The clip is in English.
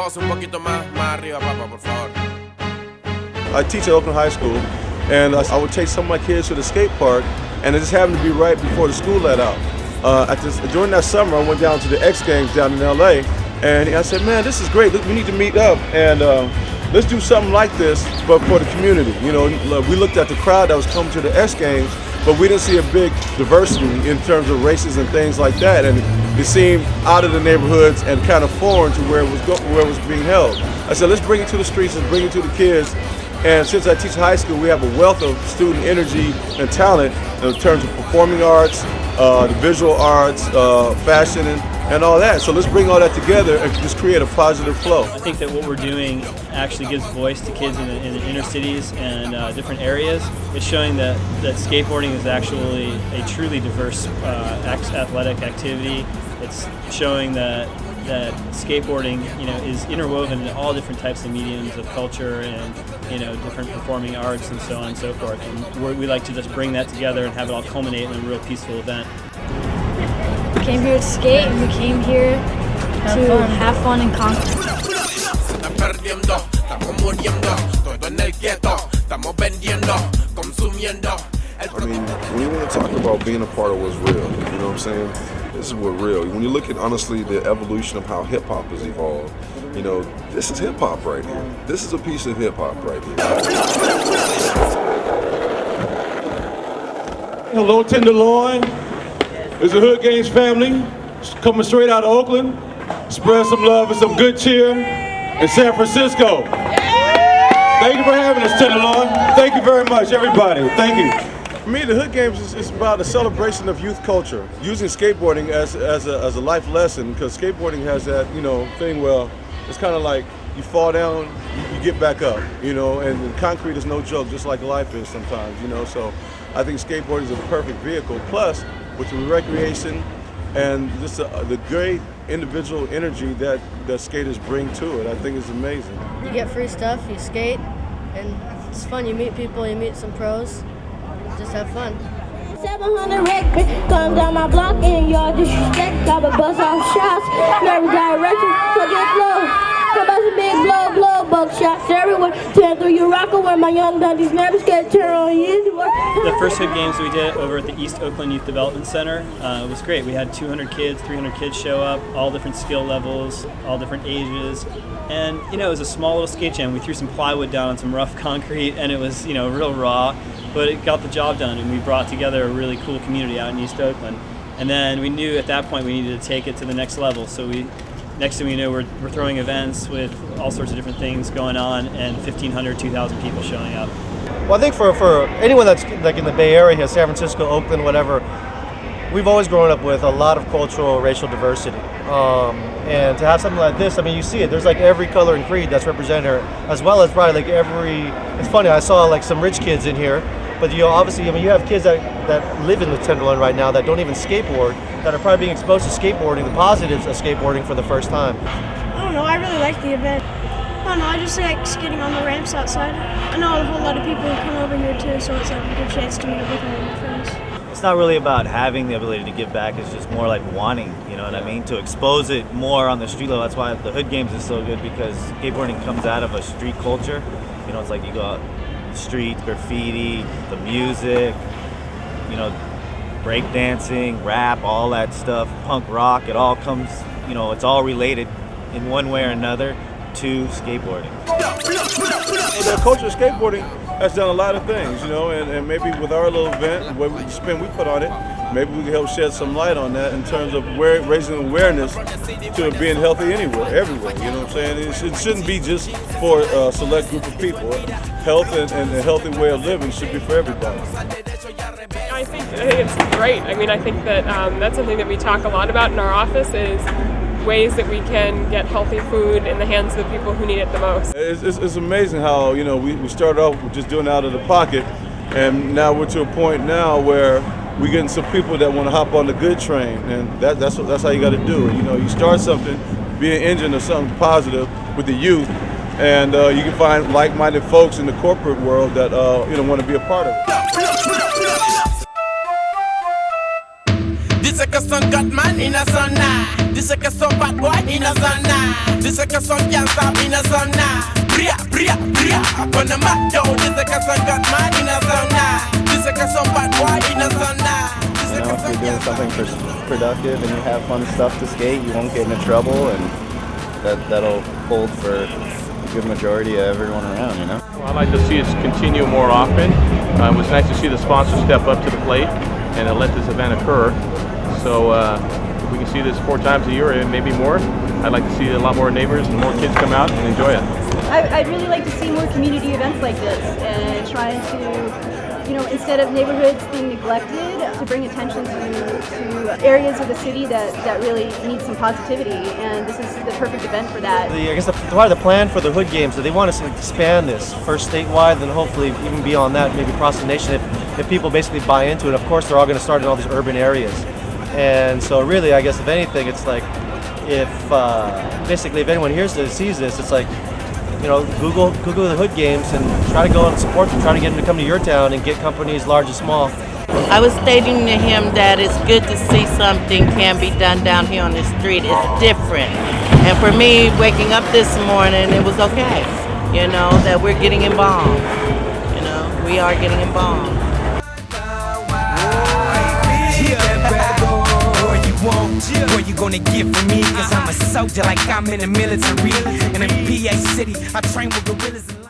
voz un poquito más arriba, papá, por favor. I teach at Oakland High School, and I would take some of my kids to the skate park, and it just happened to be right before the school let out. During that summer, I went down to the X Games down in LA, and I said, man, this is great. We need to meet up, and let's do something like this, but for the community. You know, we looked at the crowd that was coming to the X Games, but we didn't see a big diversity in terms of races and things like that, and it seemed out of the neighborhoods and kind of foreign to where it was being held. I said, let's bring it to the streets, let's bring it to the kids. And since I teach high school, we have a wealth of student energy and talent in terms of performing arts, the visual arts, fashion, and all that. So let's bring all that together and just create a positive flow. I think that what we're doing actually gives voice to kids in the inner cities and different areas. It's showing that skateboarding is actually a truly diverse athletic activity. It's showing that skateboarding, you know, is interwoven in all different types of mediums of culture and, you know, different performing arts and so on and so forth. And we like to just bring that together and have it all culminate in a real peaceful event. We came here to skate and we came here to have fun and conquer. I mean, when you want to talk about being a part of what's real, you know what I'm saying? This is what real. When you look at, honestly, the evolution of how hip-hop has evolved, you know, this is hip-hop right here. This is a piece of hip-hop right here. Hello, Tenderloin. It's the Hood Games family coming straight out of Oakland. Spread some love and some good cheer in San Francisco. Thank you for having us, Tenderloin. Thank you very much, everybody. Thank you. For me, the Hood Games is about a celebration of youth culture, using skateboarding as a life lesson, because skateboarding has that, you know, thing where it's kind of like you fall down, you get back up, you know, and concrete is no joke, just like life is sometimes, you know. So I think skateboarding is a perfect vehicle. Plus, with the recreation and just the great individual energy that skaters bring to it, I think is amazing. You get free stuff, you skate, and it's fun. You meet people, you meet some pros. Just have fun. 700 record, come down my block and y'all disrespect. Got a bust off shots, every direction, so get flow. Come out some big blow, buckshots everywhere. Tear through your rocker where my young dundies never scared to turn on you. The first Hood Games we did over at the East Oakland Youth Development Center was great. We had 200 kids, 300 kids show up, all different skill levels, all different ages. And, you know, it was a small little skate jam. We threw some plywood down on some rough concrete, and it was, you know, real raw, but it got the job done, and we brought together a really cool community out in East Oakland. And then we knew at that point we needed to take it to the next level, so next thing we know, we're throwing events with all sorts of different things going on, and 1,500, 2,000 people showing up. Well, I think for anyone that's like in the Bay Area here, San Francisco, Oakland, whatever, we've always grown up with a lot of cultural, racial diversity. And to have something like this, I mean, you see it. There's like every color and creed that's represented here, as well as probably like it's funny, I saw like some rich kids in here, but you know, obviously, I mean, you have kids that live in the Tenderloin right now that don't even skateboard, that are probably being exposed to skateboarding, the positives of skateboarding for the first time. I don't know, I really like the event. I don't know, I just like skating on the ramps outside. I know a whole lot of people who come over here too, so it's like a good chance to meet up with all my friends. It's not really about having the ability to give back, it's just more like wanting, you know what I mean? To expose it more on the street level. That's why the Hood Games is so good, because skateboarding comes out of a street culture. You know, it's like you go out the street, graffiti, the music, you know, breakdancing, rap, all that stuff, punk rock, it all comes, you know, it's all related in one way or another to skateboarding. The culture of skateboarding has done a lot of things, you know, and maybe with our little event, the spin we put on it, maybe we can help shed some light on that in terms of raising awareness to being healthy everywhere, you know what I'm saying? It shouldn't be just for a select group of people. Health and a healthy way of living should be for everybody. I think it's great. I mean, I think that that's something that we talk a lot about in our office is ways that we can get healthy food in the hands of the people who need it the most. It's amazing how, you know, we started off with just doing it out of the pocket, and now we're to a point now where we're getting some people that want to hop on the good train, and that's how you got to do it. You know, you start something, be an engine of something positive with the youth, and you can find like-minded folks in the corporate world that you know, want to be a part of it. Dice que son Godman y no son nada. Dice que son bad boy y no son nada. Dice que son llanzas y no son nada. Bria, bria, bria. Pon the mat down. Dice que son got mad y no son nada. Dice que son bad boy y no son nada. You know, if you're doing something productive and you have fun stuff to skate, you won't get into trouble, and that'll hold for a good majority of everyone around, you know? Well, I'd like to see us continue more often. It was nice to see the sponsors step up to the plate and let this event occur. So if we can see this 4 times a year and maybe more, I'd like to see a lot more neighbors and more kids come out and enjoy it. I'd really like to see more community events like this and trying to, you know, instead of neighborhoods being neglected, to bring attention to areas of the city that really need some positivity, and this is the perfect event for that. I guess the plan for the Hood Games, they want us to expand this first statewide, then hopefully even beyond that, maybe across the nation if people basically buy into it. Of course, they're all going to start in all these urban areas. And so really, I guess if anything, it's like if basically if anyone sees this, it's like, you know, Google the Hood Games and try to go and support them, try to get them to come to your town and get companies large and small. I was stating to him that it's good to see something can be done down here on the street. It's different. And for me, waking up this morning, it was okay. You know, that we're getting involved. You know, we are getting involved. Where you gonna get from me? Cause I'm a soldier like I'm in the military. And in PA City, I train with gorillas.